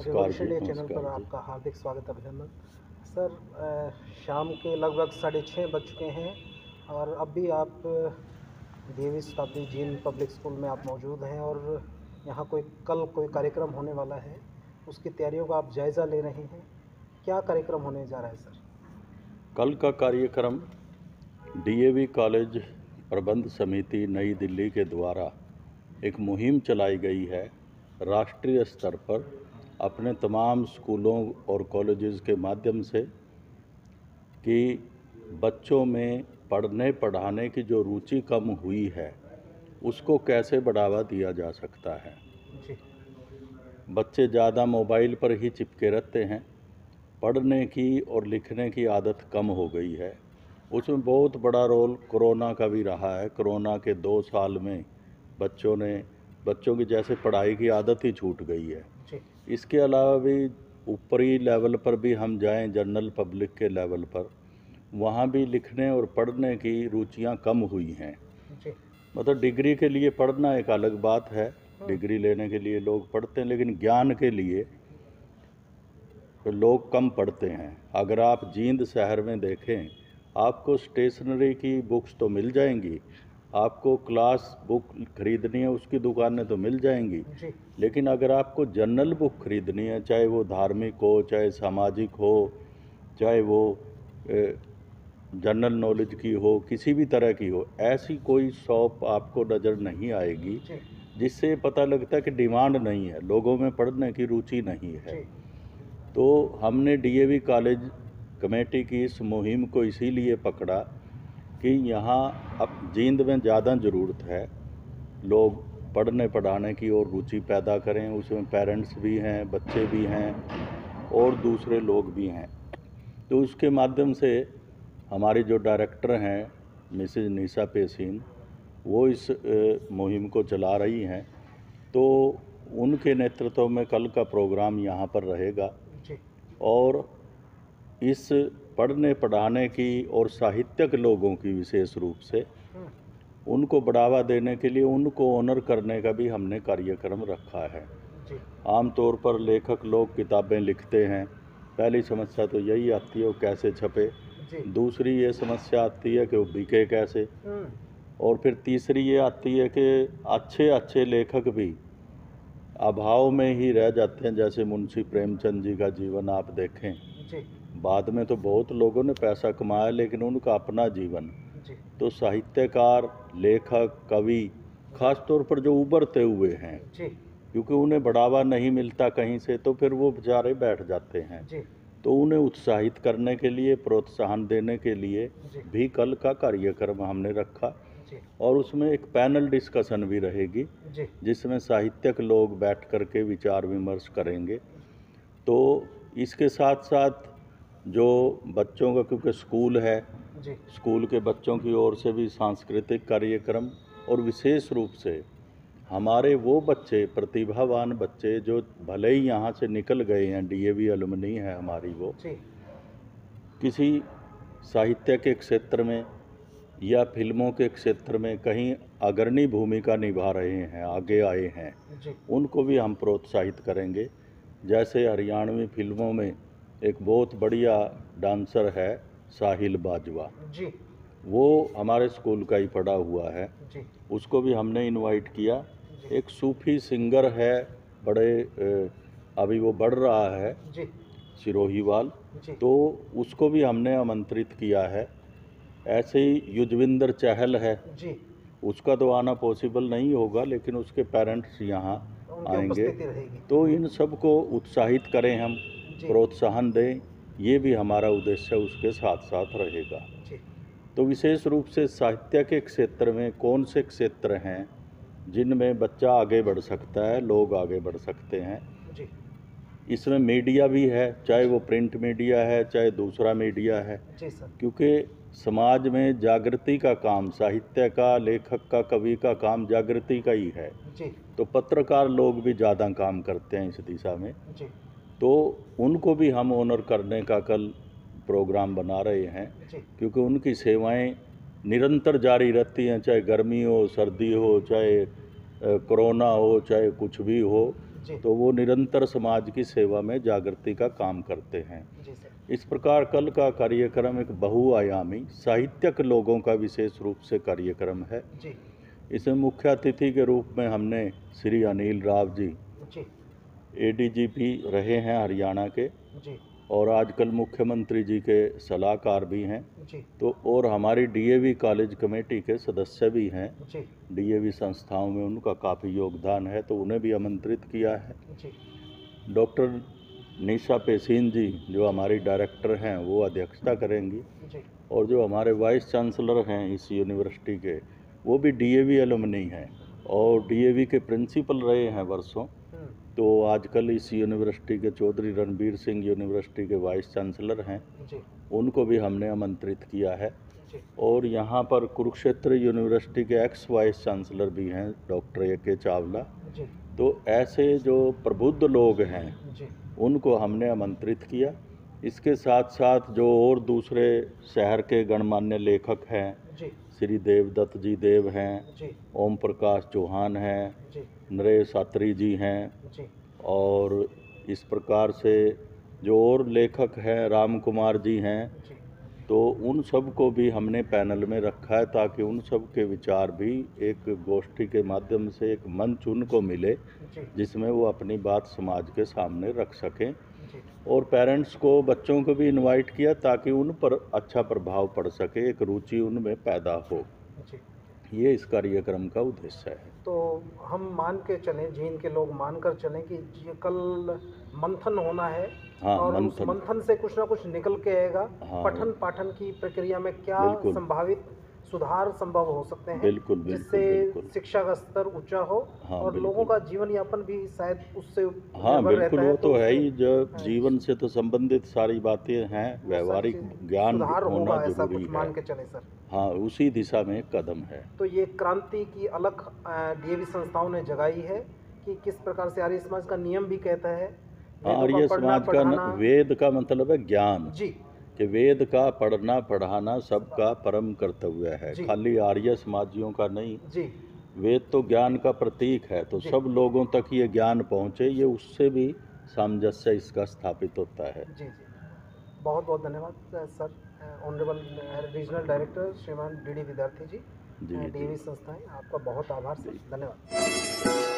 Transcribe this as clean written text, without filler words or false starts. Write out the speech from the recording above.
नमस्कार रिवॉल्यूशन जी, day channel नमस्कार पर जी। आपका हार्दिक स्वागत अभिनंदन। सर, शाम के लगभग 6:30 बज चुके हैं और अब भी आप 20वीं शताब्दी जीन पब्लिक स्कूल में आप मौजूद हैं और यहाँ कल कोई कार्यक्रम होने वाला है, उसकी तैयारियों का आप जायज़ा ले रहे हैं। क्या कार्यक्रम होने जा रहा है सर? कल का कार्यक्रम डीएवी कॉलेज प्रबंध समिति नई दिल्ली के द्वारा एक मुहिम चलाई गई है राष्ट्रीय स्तर पर अपने तमाम स्कूलों और कॉलेजेस के माध्यम से कि बच्चों में पढ़ने पढ़ाने की जो रुचि कम हुई है उसको कैसे बढ़ावा दिया जा सकता है। जी। बच्चे ज़्यादा मोबाइल पर ही चिपके रहते हैं, पढ़ने की और लिखने की आदत कम हो गई है। उसमें बहुत बड़ा रोल कोरोना का भी रहा है। कोरोना के 2 साल में बच्चों की जैसे पढ़ाई की आदत ही छूट गई है। जी। इसके अलावा भी ऊपरी लेवल पर भी हम जाएं, जनरल पब्लिक के लेवल पर, वहाँ भी लिखने और पढ़ने की रुचियाँ कम हुई हैं। जी। मतलब डिग्री के लिए पढ़ना एक अलग बात है, हम्म। डिग्री लेने के लिए लोग पढ़ते हैं, लेकिन ज्ञान के लिए तो लोग कम पढ़ते हैं। अगर आप जींद शहर में देखें, आपको स्टेशनरी की बुक्स तो मिल जाएंगी, आपको क्लास बुक खरीदनी है उसकी दुकानें तो मिल जाएंगी, जी। लेकिन अगर आपको जनरल बुक खरीदनी है, चाहे वो धार्मिक हो, चाहे सामाजिक हो, चाहे वो जनरल नॉलेज की हो, किसी भी तरह की हो, ऐसी कोई शॉप आपको नज़र नहीं आएगी जी। जिससे पता लगता है कि डिमांड नहीं है, लोगों में पढ़ने की रुचि नहीं है। जी। तो हमने डीएवी कॉलेज कमेटी की इस मुहिम को इसीलिए पकड़ा कि यहाँ अब जींद में ज़्यादा ज़रूरत है, लोग पढ़ने पढ़ाने की और रुचि पैदा करें। उसमें पेरेंट्स भी हैं, बच्चे भी हैं और दूसरे लोग भी हैं। तो उसके माध्यम से हमारी जो डायरेक्टर हैं मिसेज निशा पेशीन, वो इस मुहिम को चला रही हैं। तो उनके नेतृत्व में कल का प्रोग्राम यहाँ पर रहेगा जी। और इस पढ़ने पढ़ाने की और साहित्यक लोगों की विशेष रूप से हम्म। उनको बढ़ावा देने के लिए उनको ऑनर करने का भी हमने कार्यक्रम रखा है। जी। आमतौर पर लेखक लोग किताबें लिखते हैं, पहली समस्या तो यही आती है वो कैसे छपे, जी। दूसरी ये समस्या आती है कि वो बिके कैसे, हम्म। और फिर तीसरी ये आती है कि अच्छे अच्छे लेखक भी अभाव में ही रह जाते हैं। जैसे मुंशी प्रेमचंद जी का जीवन आप देखें, जी। बाद में तो बहुत लोगों ने पैसा कमाया, लेकिन उनका अपना जीवन। जी। तो साहित्यकार, लेखक, कवि, खास तौर पर जो उभरते हुए हैं, जी। क्योंकि उन्हें बढ़ावा नहीं मिलता कहीं से, तो फिर वो बेचारे बैठ जाते हैं। जी। तो उन्हें उत्साहित करने के लिए, प्रोत्साहन देने के लिए जी। भी कल का कार्यक्रम हमने रखा जी। और उसमें एक पैनल डिस्कशन भी रहेगी जी। जिसमें साहित्यक लोग बैठ कर के विचार विमर्श करेंगे। तो इसके साथ साथ जो बच्चों का, क्योंकि स्कूल है, जी। स्कूल के बच्चों की ओर से भी सांस्कृतिक कार्यक्रम, और विशेष रूप से हमारे वो बच्चे, प्रतिभावान बच्चे जो भले ही यहाँ से निकल गए हैं, डीएवी अलुमनी है हमारी, वो जी। किसी साहित्य के क्षेत्र में या फिल्मों के क्षेत्र में कहीं अग्रणी भूमिका निभा रहे हैं, आगे आए हैं, जी। उनको भी हम प्रोत्साहित करेंगे। जैसे हरियाणवी फिल्मों में एक बहुत बढ़िया डांसर है साहिल बाजवा, जी। वो हमारे स्कूल का ही पढ़ा हुआ है, जी। उसको भी हमने इनवाइट किया। जी। एक सूफी सिंगर है, बड़े अभी वो बढ़ रहा है, जी। सिरोहीवाल, जी। तो उसको भी हमने आमंत्रित किया है। ऐसे ही युजविंदर चहल है, जी। उसका तो आना पॉसिबल नहीं होगा, लेकिन उसके पेरेंट्स यहाँ उनकी आएंगे। उपस्थिति रहेगी। तो इन सब को उत्साहित करें हम, जी। प्रोत्साहन दें, ये भी हमारा उद्देश्य उसके साथ साथ रहेगा। जी। तो विशेष रूप से साहित्य के क्षेत्र में कौन से क्षेत्र हैं जिनमें बच्चा आगे बढ़ सकता है, लोग आगे बढ़ सकते हैं। जी। इसमें मीडिया भी है, चाहे वो प्रिंट मीडिया है, चाहे दूसरा मीडिया है, जी सर। क्योंकि समाज में जागृति का काम, साहित्य का, लेखक का, कवि का काम जागृति का ही है। जी। तो पत्रकार लोग भी ज़्यादा काम करते हैं इस दिशा में, जी। तो उनको भी हम ऑनर करने का कल प्रोग्राम बना रहे हैं, जी। क्योंकि उनकी सेवाएं निरंतर जारी रहती हैं, चाहे गर्मी हो, सर्दी हो, चाहे कोरोना हो, चाहे कुछ भी हो। जी तो वो निरंतर समाज की सेवा में जागृति का काम करते हैं। जी सर। इस प्रकार कल का कार्यक्रम एक बहुआयामी साहित्यक लोगों का विशेष रूप से कार्यक्रम है। जी इसमें मुख्य अतिथि के रूप में हमने श्री अनिल राव जी जी एडीजीपी रहे हैं हरियाणा के, जी और आजकल मुख्यमंत्री जी के सलाहकार भी हैं। जी तो और हमारी डीएवी कॉलेज कमेटी के सदस्य भी हैं। जी डीएवी संस्थाओं में उनका काफ़ी योगदान है, तो उन्हें भी आमंत्रित किया है। जी डॉक्टर निशा पेसीन जी जो हमारी डायरेक्टर हैं वो अध्यक्षता करेंगी, जी और जो हमारे वाइस चांसलर हैं इस यूनिवर्सिटी के वो भी डीएवी एलुमनी हैं और डीएवी के प्रिंसिपल रहे हैं वर्षों। तो आजकल इस यूनिवर्सिटी के चौधरी रणबीर सिंह यूनिवर्सिटी के वाइस चांसलर हैं, जी उनको भी हमने आमंत्रित किया है। जी और यहाँ पर कुरुक्षेत्र यूनिवर्सिटी के एक्स वाइस चांसलर भी हैं डॉक्टर ए.के. चावला। जी तो ऐसे जो प्रबुद्ध लोग हैं जी उनको हमने आमंत्रित किया। इसके साथ साथ जो और दूसरे शहर के गणमान्य लेखक हैं, जी श्री देवदत्त जी देव हैं, जी ओम प्रकाश चौहान हैं, जी नरेश सात्री जी हैं, जी और इस प्रकार से जो और लेखक हैं राम कुमार जी हैं, जी तो उन सब को भी हमने पैनल में रखा है ताकि उन सब के विचार भी एक गोष्ठी के माध्यम से एक मंच उनको मिले जी जिसमें वो अपनी बात समाज के सामने रख सकें। जी और पेरेंट्स को, बच्चों को भी इनवाइट किया ताकि उन पर अच्छा प्रभाव पड़ सके, एक रुचि उनमें पैदा हो। जी ये इस कार्यक्रम का उद्देश्य है। तो हम मान के चलें, जीन के लोग मान कर चलें कि ये कल मंथन होना है हाँ, और उस मंथन। मंथन से कुछ ना कुछ निकल के आएगा। हाँ, पठन पाठन की प्रक्रिया में क्या बिल्कुल। संभावित सुधार संभव हो सकते हैं, बिल्कुल, बिल्कुल, जिससे बिल्कुल। शिक्षा का स्तर ऊंचा हो हाँ, और लोगों बिल्कुल। का जीवन यापन भी शायद उससे हाँ, निर्भर रहता बिल्कुल, है। वो तो है ही, जो उससे जीवन से तो संबंधित सारी बातें हैं, वो सारी व्यवहारिक चीज़ ज्ञान सुधार होना होगा, ऐसा जरूरी कुछ है। मान के चले सर। हाँ, उसी दिशा में एक कदम है। तो ये क्रांति की अलग डीएवी संस्थाओं ने जगाई है कि किस प्रकार से आर्य समाज का नियम भी कहता है वेदों आर्य का पढ़ना समाज का पढ़ाना। वेद का मतलब है ज्ञान, जी कि वेद का पढ़ना पढ़ाना सबका परम कर्तव्य है, जी खाली आर्य समाजियों का नहीं। जी वेद तो ज्ञान का प्रतीक है, तो जी सब लोगों तक ये ज्ञान पहुँचे, ये उससे भी सामंजस्य इसका स्थापित होता है। जी जी। बहुत बहुत धन्यवाद सर। ऑनरेबल रीजनल डायरेक्टर श्रीमान डीडी विद्यार्थी जी, जी, डीएवी जी। संस्थाएं, आपका बहुत आभार सर, जी। धन्यवाद।